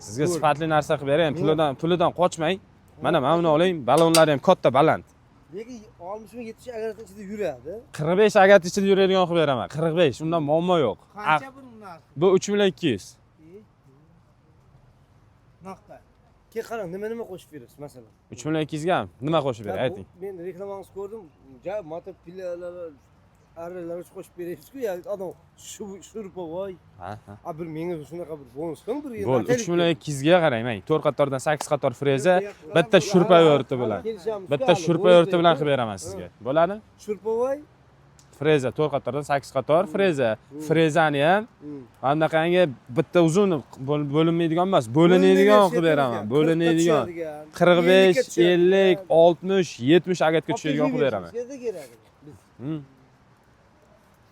Sizga sifatli narsa qilib beraman. Pulidan qochmang. Mana buni oling. Balonlari ham katta, baland. Lekin 60 ming 70 agat ichida yuradi. 45 agat ichida yuradigan qilib beraman. 45. Undan muammo yo'q. Qancha bunlar? Bu 3.200.000. Naqta. Keyin qarang, nima qo'shib berasiz, masalan. 3.200.000 ga nima qo'shib beray, ayting. Men reklamangizni ko'rdim. Moto pillalar arralar qo'shib berasiz-ku, ya adam shurpovoy. Ha. Bir menga shunaqa bir bonus qilib bir Bo'l, 3.200.000 ga qarang, mana 4 qatordan 8 qator freza, bitta shurpa yo'rti bilan. Bitta shurpa yo'rti bilan qilib beraman sizga. Bo'ladi? Shurpovoy freza 4 qatordan 8 qator freza. Frezani ham bunaqangi bitta uzun bo'linmaydigan emas, bo'linadigan qilib beraman. Bo'linadigan 45, 50, 60, 70 agatga tushadigan qilib beraman.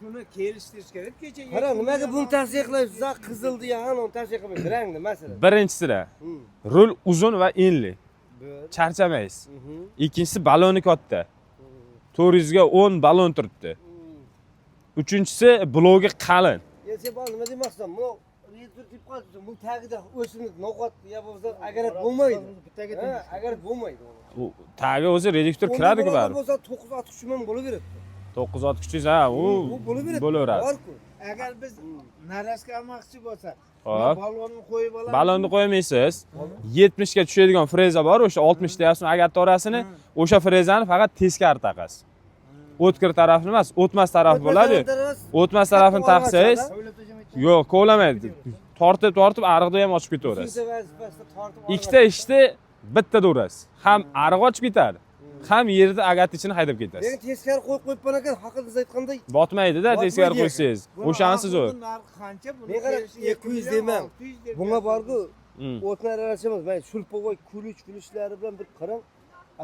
Buni kelishtirish kerak. Kecha qarang, nimaga buni tavsiya qilaysiz? Qizildi ya, uni tavsiya qilmaysiz. Rangni masalan. Birinchisi rul uzun va enli. Charchamaysiz. Ikkinchisi baloni katta. 400 ga 10 balon turibdi. Uchinchisi blogi qalin. Sen bana nima demoqsan? Bu retur deb qolibsan. Bu tagida o'simlik, no'qot ya bo'lsa agarat bo'lmaydi. Agarat bo'lmaydi. U tagi o'zi reduktor kiradi-ku bari. Bo'lsa 960 ming bo'laveradi. 960 ha, u bo'laveradi. Agar biz naraska olmoqchi bo'lsak, hop, balonni qo'yib olamiz. Balonni qo'ymaysiz. 70 ga tushadigan freza bor, o'sha 60 deyapsiz, agat orasini, o'sha frezani faqat teskari taqasiz. O'tkir tarafni emas, o'tmas taraf bo'ladi. O'tmas tarafini taqsangiz, yo'q, kovlamaydi. Tortib ariqda ham ochib ketaverasiz. Ikkita ishni bittada urasiz. Ham ariq ochib ketadi, ham yerda agat ichini haydab ketasiz. Lekin teskari qo'yib qo'yibman ekan, haqida aytganda botmaydi-da, teskari qo'ysangiz. O'shansiz u. Qancha buni? Men qarab 200 demam. Bunga borgu, o'tlar aralashamiz. Men shulpovoy kulishlari bilan bir qarang.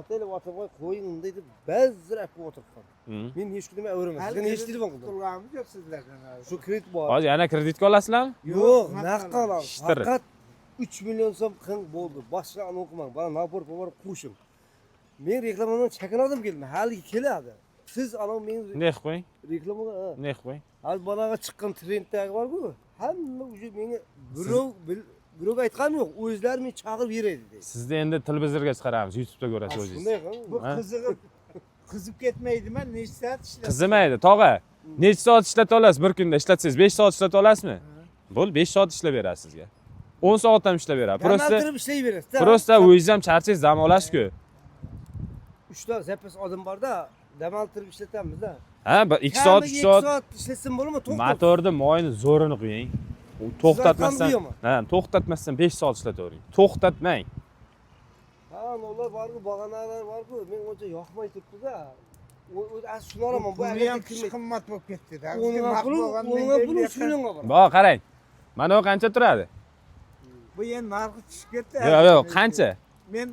Atayla vatanvoy qo'ying deydi, bazrab o'tiribman. Men hech kim o'raman. Sizga hech deyman. Turganimiz yo'q sizlardan. Shu kredit bor. Hozir yana kreditka olasizlarmi? Yo'q, naqd olamiz. Faqat 3 million so'm qing bo'ldi. Boshqa o'qimang. Bana nabor qo'shing. Men reklamadan chaqirdim keldim. Hali keladi. Siz anav men Ne qo'ying? reklamaga, Ne qo'ying? hal banaga chiqqan trenddagi bor-ku. Hamma o'sha menga birov aytgan yo'q, o'zlari men chaqirib beradi deydi. Sizni endi televizorga chiqaramiz, YouTube'da ko'rasiz o'zingiz. Shunday Bu qizib ketmaydimi? Necha soat ishlaysiz? Qizimaydi, tog'a. Necha soat ishlata olasiz bir kunda? Ishlatsangiz 5 soat ishlata olasizmi? Bo'l, 5 soat ishlab berasiz sizga. 10 soat ham ishlab beradi. Prosta ishlayverasiz. Prosta o'zingiz ham charchangiz, dam olasiz-ku. 3 ta zapas odam bor-da, dam oltirib ishlatamiz-da. Ha, 2 soat, 3 soat. 2 soat ishlatsin bo'ladimi? To'xtat. Motorni moyini zo'rini qo'ying. U to'xtatmasdan, to'xtatmasdan 5 soat ishlatavering. To'xtatmang. Ha, ular bor-ku, bag'analar bor-ku, men uncha yoqmay turibdi-da. O'zi shuni olaman, bu ham qimmat bo'lib ketdi-da. O'nga pul 3 millionga bor. Bo, qarang. Mana bu qancha turadi? Bu endi narxi tushib ketdi. Yo'q, qancha? Men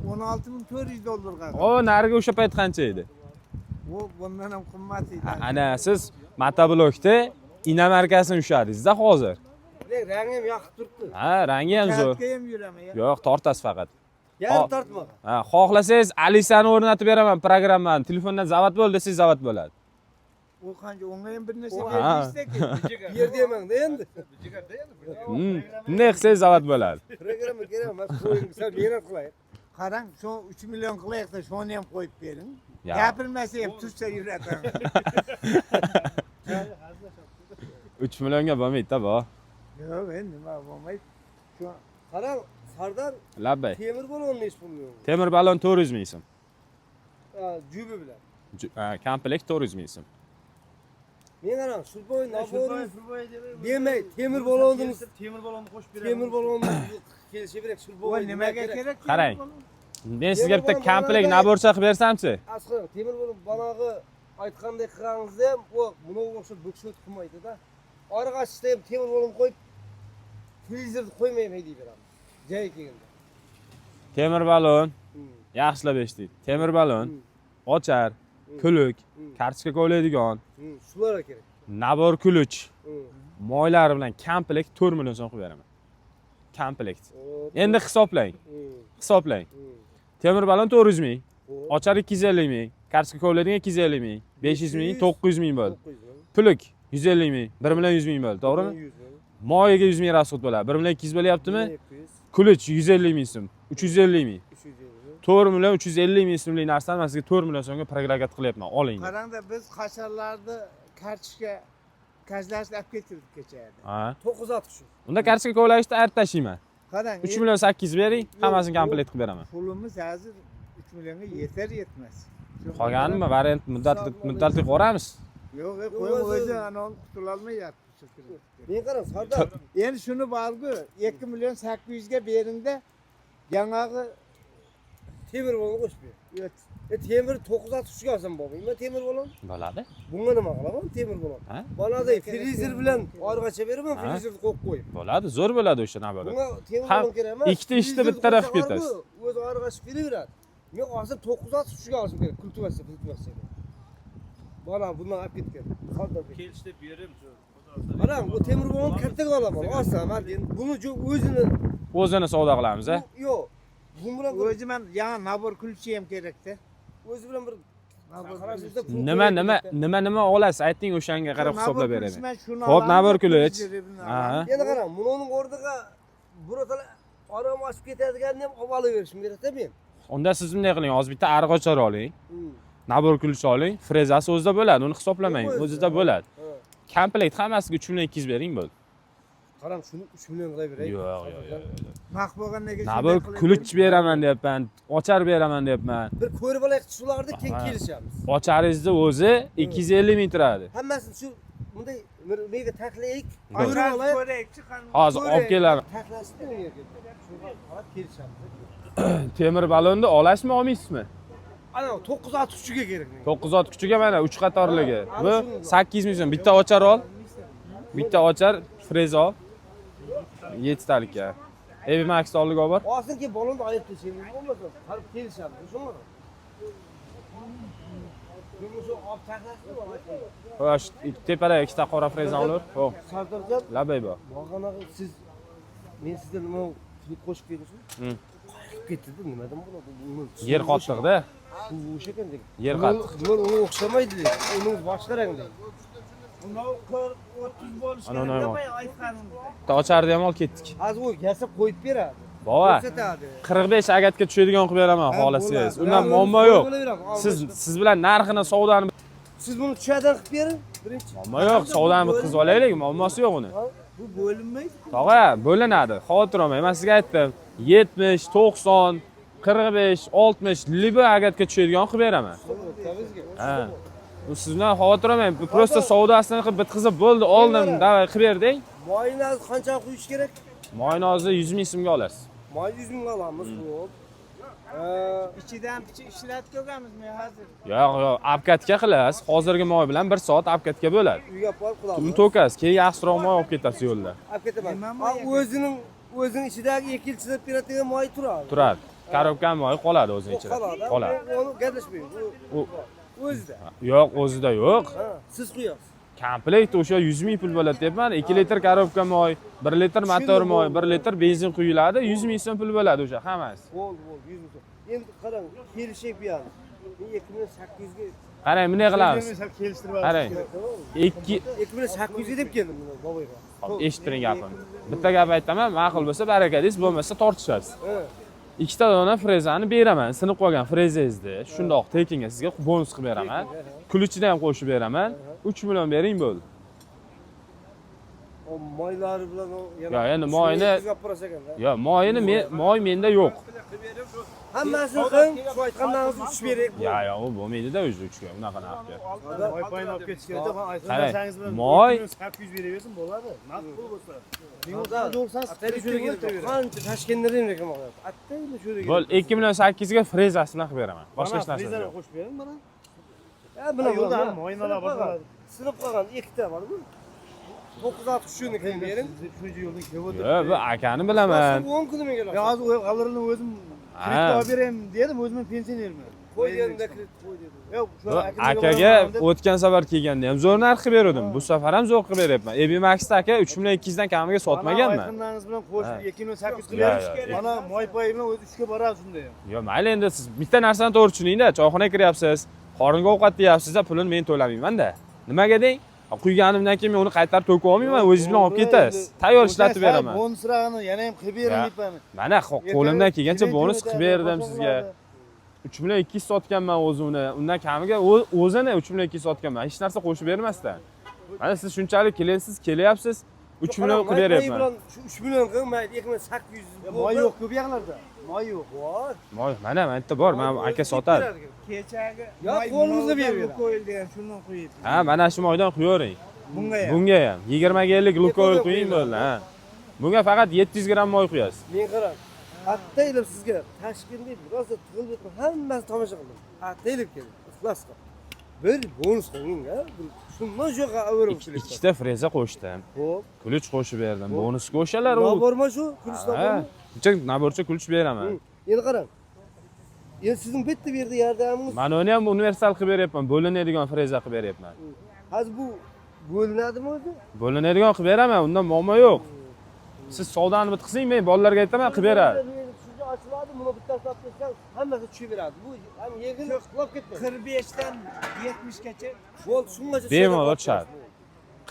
16.400 dollarga. O, nariga o'sha payt qancha edi? Bu bundan ham qimmat edi. Ana siz Motoblokda Ina markasini ushladingiz-da hozir. Rangi ham yoqib turibdi. Ha, rangi ham zo'r. Karatga ham yuraman. Yo'q, tortasiz faqat. Yarim tortma. Ha, xohlasangiz Alisani o'rnatib beraman programmani. Telefondan zavod bo'l desangiz zavod bo'ladi. U qancha o'nga ham bir narsa berishdek. Yer demangda endi. Bunday qilsangiz zavod bo'ladi. Programma kerak emas, qo'ying, sal mehnat qilaylik. Qarang, shu 3 million qilaylik-da, shuni ham qo'yib bering. Gapirmasa ham tursa yurataman. 3 millionga bo'lmaydi-da bu. Yo'q, endi nima bo'lmaydi. Shu qarang, Sardar Labbay. temir balon nechi pul million? Temir balon 400 ming so'm. Jubi bilan. Komplekt 400 ming so'm. Men qarang, shulboy, nabor demay, temir balonni qo'shib beraman. Temir balonni kelishaverek shulboy. Bu nimaga kerak? Qarang. Men sizga bitta komplekt naborcha qilib bersam-chi? Asqar, temir balon banog'i aytganday qilganingizda ham, u buni o'xshab bo'kshot qilmaydi-da. Orqasida ham temir balon qo'yib, televizorni qo'ymayman deyib beramiz. Joyi kelganda. Temir balon, yaxshilab eshiting. Temir balon, ochar, kuluk, kartochka kovlaydigan, shular kerak. nabor kuluch, moylari bilan komplekt 4 million so'm qilib beraman. Komplekt. Endi hisoblang. Hisoblang. Temir balon 400 ming, ochar 250 ming, kartochka kovlaydigan 250 ming, 500 ming, 900 ming bo'ldi. Puluk 150 ming, 1 million 100 ming bo'ldi, to'g'rimi? Moyiga 100 ming rasxod bo'ladi. 1 million 200 bo'lyaptimi? 200, Kulich 150 ming so'm, 350 ming. 350. 4 million 350 ming so'mlik narsani men sizga 4 million so'mga prograkat qilyapman. Oling. Qarangda biz hasharlarni kartochka kajlashni olib ketirdik kechaydi. Ha. 960 shu. Unda kartochka kovlashni arib tashlayman. Qarang. 3 million 800 bering, hammasini komplet qilib beraman. Pulimiz hozir 3 millionga yetar yetmas. Qolganimi variant muddatli ko'ramiz. Yo'q, qo'ying o'zi anon qutulolmayapti. Men qarang, Sardor. Endi shuni borku 2 million 800 ga beringda yangi Temir bo'lib qo'shib ber. Temir 960 ga olsam bo'lmaydi. Men temir bo'lam. Bo'ladi. Bunga nima qilaman? Temir bo'lam. Ha? Bolada frizer bilan orqacha beraman, frizerni qo'yib qo'yib. Bo'ladi, zo'r bo'ladi o'sha navbat. Bunga temir Ham bo'lam kerak emas. ikkita ishni bir taraf ketasiz. O'zi orqacha beraveradi. Men hozir 960 ga olishim kerak. Kultivasiya. Bolam bundan olib ketgan. Sardor Kelishdi berim shu. qarang, bu temir bo'lam kattaga olaman. Olsam, endi buni O'zini savdo qilamiz, a? yo'q. Bu bilan o'zi men yana nabor kulchi ham kerakda. o'zi bilan bir Nima olasiz? Ayting, o'shanga qarab hisoblab beraman. Xo'p, nabor kulich. Ha. Endi qarang, buning o'rniga burotalar orom ochib ketadiganini ham olib olaverishim kerak-da men. Unda siz bunday qiling, hozir bitta arg'ochar oling. Nabor kulich oling, frezasi o'zida bo'ladi, uni hisoblamang, o'zida bo'ladi. Komplekt hammasiga 3 million 200 bering bo'ldi. Qarang, shuni 3 million qilib beray. Yo'q. Maq bo'lgandan keyin Nabor kulich beraman deyapman, ochar beraman deyapman. Bir ko'rib olaylik, shularni keyin kelishamiz. Ocharingizni o'zi 250 ming turadi. Hammasini shu bunday nega taqlaylik, ko'rib ko'rib olaylik. ko'raylik chiqan. Hozir olib kelaman. Taqlashni u yerga. Shunga qarab kelishamiz. Temir balonni olasizmi, olmaysizmi? Ana 960 ga kerak menga. 9 kuchiga mana 3 qatorligi. Bu 800 ming so'm. Bitta ochar ol. Bitta ochar, freza ol. 7 talikka. Evi Max oldiga olib bor. Olsinki balonni olib tashlaymiz, bo'lmasa qarab kelishamiz. Shunmi? Shu olib taqlashni Xo'sh, tepada ikkita qora freza olur. Xo'p. Sardorjon, Labay bor. bag'anaqa siz men sizdan nima klip qo'shib berishim? Ketdi, nimadan bo'ladi? Yer qattiqda. Shu o'sha ekan degan. Yer qattiq. Bular unga o'xshamaydi. Uni boshqa rangda. Uni 30 bo'lishi Ana, ana, ana. aytganimda. Bitta ocharni ham olib ketdik. Hozir u yasab qo'yib beradi. Bova. Ko'rsatadi. 45 agatga tushadigan qilib beraman xohlasangiz. Undan muammo yo'q. Siz bilan narxini, savdoni siz buni tushadan qilib bering. Birinchi. muammo yo'q. Savdoni bitkazib olaylik, muammosi yo'q uni. Bu bo'linmaydi. Tog'a, bo'linadi. Xavotir olmang. Men sizga aytdim. 70, 90, 45, 60 libo agatga tushadigan qilib beraman. Ha. Bu sizdan xavotir olmang. Prosta savdosini qilib bitkazib bo'ldi, oldim, davay qilib berding. Moyini qancha qo'yish kerak? Moyni hozir 100 ming so'mga olasiz. Moy 100 ming olamiz, xo'p. Ichidan picha ishlatib ko'rganmizmi hozir? Yo'q, apkatga qilasiz. Hozirgi moy bilan 1 soat apkatga bo'ladi. Uyga borib qilamiz. Uni to'kasiz, keyin yaxshiroq moy olib ketasiz yo'lda. Olib ketaman. O'zining ichidagi 2 yil chidab beradigan moy turadi. Turadi. Korobka moy qoladi o'zining ichida. Qoladi. Uni gaplashmaymiz. O'zida. Yo'q, o'zida yo'q. Ha, siz qo'yasiz. Komplekt o'sha 100 ming pul bo'ladi deyapman. 2 litr korobka moy, 1 litr motor moy, 1 litr benzin quyiladi, 100 ming so'm pul bo'ladi o'sha hammasi. Bo'ldi, 100 ming so'm. Endi qarang, kelishib beramiz. 2800 ga. Qarang, bunday qilamiz. Kelishtirib Qarang. 2800 ga deb keldim buni boboyga. Eshittiring gapimni. Bitta gap aytaman, ma'qul bo'lsa baraka deysiz, bo'lmasa tortishasiz. Ha. Ikkita dona frezani beraman, sinib qolgan frezangizni shundoq tekinga sizga bonus qilib beraman. Kulichini ham qo'shib beraman. 3 million bering bo'ldi. O moylari bilan Yo, endi moyni Yo, moy menda yo'q. Hammasini qilib, shu aytgandan so'ng uch berak. Yo, u bo'lmaydi-da o'zi 3 ga, unaqa narxga. Moy payini olib ketish kerak. Qarang, moy 800 beraversin bo'ladi. Naqd pul bo'lsa. Qancha tashkentlardan reklam qilyapti. Attaymi shu yerga. Bo'l 2 million 800 ga frezasini qilib beraman. Boshqa hech narsa yo'q. qo'shib bering mana. Ya buni yo'lda moynalar boshqaradi. Sinib qolgan ikkita bor-ku. 960 shuni qilib bering. Shuncha yo'ldan kelib o'tirib. Yo, bu akani bilaman. 10 kun menga Ya hozir g'alrini o'zim kredit olib berayim dedim, o'zim pensionerman. qo'yganda kredit qo'y dedi. Yo'q, shu Akaga o'tgan safar kelganda ham zo'r narx qilib berdim. Bu safar ham zo'r qilib beryapman. Ebi Maxda aka 3 million 200 dan kamiga sotmaganman. Aytganingiz bilan qo'shib 2800 qilib berish kerak. Mana moy poyi bilan o'zi 3 ga boradi shunda ham. Yo, mayli endi siz bitta narsani to'g'ri tushuningda, choyxonaga kiryapsiz, qoringa ovqat deyapsiz-da, pulini men to'lamayman-da. Nimaga deng? Quyganimdan keyin men uni qaytarib to'kib olmayman, o'zingiz bilan olib ketasiz. Tayyor ishlatib beraman. Bonusrag'ini yana ham qilib bering deyapman. Mana qo'limdan kelgancha bonus qilib berdim sizga. 3 million 200 sotganman o'zimni. Undan kamiga o'zini 3 million 200 sotganman. Hech narsa qo'shib bermasdan. Mana siz shunchalik kelinsiz, kelyapsiz. 3 million qilib beryapman. Shu 3 million qilib mayli 2800 Moy yo'q ko'p yoqlarda. Moy yo'q. Voy. Moy mana yerda bor, mana aka sotadi. Kechagi Yo, qo'limizda berib. qo'yilgan, shundan qo'yib. Ha, mana shu moydan quyavering. Bunga ham. 20 ga 50 Lukoil quying bo'ldi, ha. Bunga faqat 700 gram moy quyasiz. Men qarang. Attaylar sizga Toshkentda rosa tig'ilib hammasi tomosha qildim. Attaylar keldi. Ixlos qil. Bir bonus qiling, ha. Shundan shunaqa averib kelibdi. Ikkita freza qo'shdim. Xo'p. Kulich qo'shib berdim. Bonus qo'shalar u. Naborma shu? Kulish naborma? Naborcha kulich beraman. Endi qarang. Endi sizning bitta bu yerda yardamingiz. Mana uni ham universal qilib beryapman. Bo'linadigan freza qilib beryapman. Hozir bu bo'linadimi o'zi? Bo'linadigan qilib beraman, undan muammo yo'q. Siz savdoni bitqizing, men bolalarga aytaman, qilib beradi. Shuncha ochiladi, buni bittasini olib ketsang, hammasi tushib beradi. Bu ham yegin qilib ketdi. 45 dan 70 gacha. Bo'ldi, shungacha Bemalol tushadi.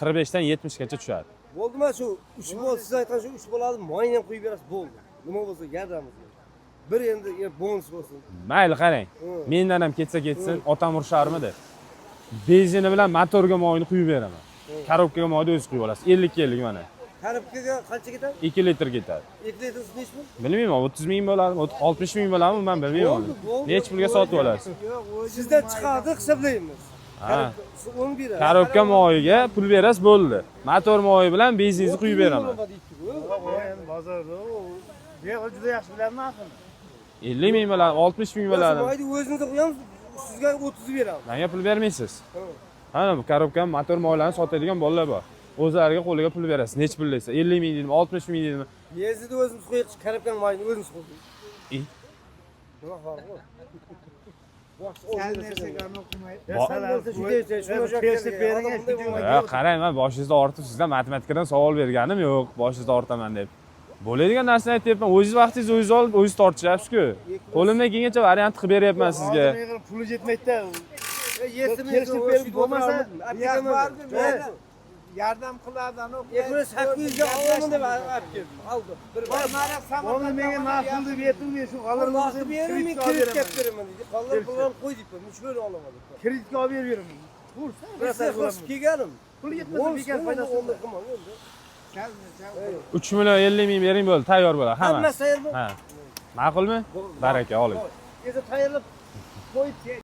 45 dan 70 gacha tushadi. Bo'ldimi shu 3 bol, siz aytgan shu 3 bolani moyni ham qo'yib berasiz, bo'ldi. Nima bo'lsa yardamiz. Bir endi bonus bo'lsin. Mayli, qarang. Mendan ham ketsa ketsin, otam urisharmidi? Benzini bilan motorga moyni quyib beraman. Korobkaga moyni o'zingiz quyib olasiz. 50 mana. Korobkaga qancha ketadi? 2 litr ketadi. 2 litr nechi pul? Bilmayman, 30 ming bo'ladimi, 60 ming bo'ladimi, men bilmayman. Nech pulga sotib olasiz? Sizdan chiqadi, hisoblaymiz. Ha. O'n beradi. Korobka moyiga pul berasiz, bo'ldi. Motor moyi bilan benzinni quyib beraman. Bozorda bu juda yaxshi bilaman axir. 50 ming bo'ladi, 60 ming bo'ladi. Moyni o'zingizda qo'yamiz, sizga 30 beramiz. Menga pul bermaysiz. Mana bu korobka motor moylarini sotadigan bolalar bor. O'zlariga qo'liga pul berasiz. Nech pul desa, 50 ming deydimi, 60 ming deydimi? Yezdida o'zimiz qo'yish, korobka moyni o'zimiz qo'ydik. Nima farqi bor? Sal narsa g'am o'qimaydi. Qarang, men boshingizda ortib sizdan matematikadan savol berganim yo'q, boshingizda ortaman deb. Bo'ladigan narsani aytyapman, o'zingiz vaqtingizni o'zingiz olib, o'zingiz tortishyapsiz-ku. Qo'limdan kelgancha variant qilib beryapman sizga. Puli yetmaydi-da. Kelishib berib bo'lmasa, Yordam qiladi, ana. 800 ga olaman deb olib keldim. Oldi. Bir Onu menga ma'qul deb aytdim, shu Allohga berib, men kredit kelib beraman dedi. Qollar pullarni qo'y debman. Men shuni olaman. Kreditga olib beraman. Tursa, Rosa qilib kelganim. pul yetmasa bekor foydasi yo'q. 3 million 50 ming bering bo'ldi, tayyor bo'ladi, hammasi. Hammasi tayyormi? Ha. Ma'qulmi? Baraka, oling. Endi tayyorlab qo'yib